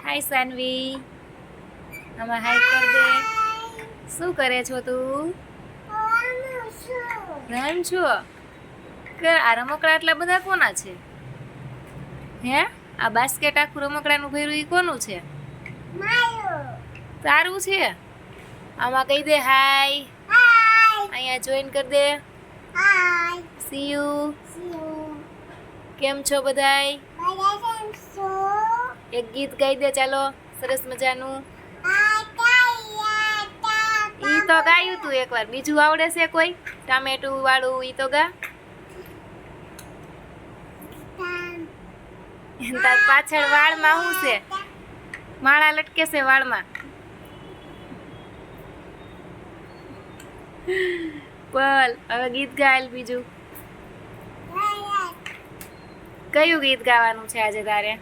હાય સાનવી, આમાં હાય કર દે. શું કરે છો તું? રમ છો કે આ રમકડા એટલા બધા કોના છે? હે આ બાસ્કેટ આખું રમકડાનું ભર્યું ઈ કોનું છે? તારું છે. આમાં કહી દે હાય. અહીંયા જોઈન કર દે. C you. કેમ છો બધાય? એક ગીત ગાઈ દે ચાલો સરસ મજાનું. ઈ તો ગાયું તું એકવાર, બીજું આવડે છે કોઈ? ટામેટું વાળું ઈ તો ગા. તાર પાછળ વાળમાં શું છે? માળા લટકે છે વાળમાં. બોલ હવે ગીત ગાયેલ બીજું. કયું ગીત ગાવાનું છે આજે તારે?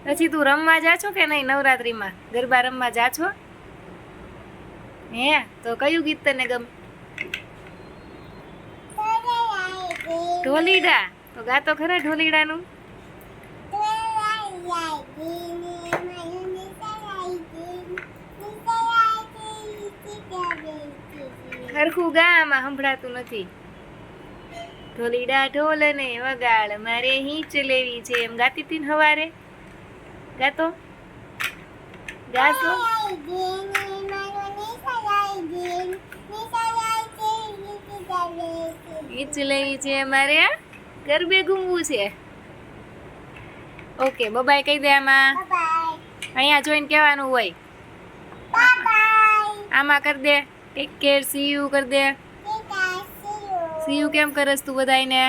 પછી તું રમવા જા છો કે નહીં નવરાત્રીમાં? ગરબા રમવા જા છો? હે તો કયું ગીત તને ગમે? ઢોલીડા તો ગાતો ખરા ઢોલીડાનું. હરખું ગા, આમાં સંભળાતું નથી. ઢોલીડા ઢોલ ને વગાડ મારે હિંચ લેવી છે એમ ગાતી હતી ને હવારે. ગાતો ગાતો હિંચ લેવી છે મારે, ગરબે ઘૂમવું છે. ઓકે બબાય કહી દે. આમાં અહીંયા જોઈને કહેવાનું હોય. આમાં કર દે ટેક કેર સી યુ કર દે. સી યુ કેમ કરસ તું બધાયને?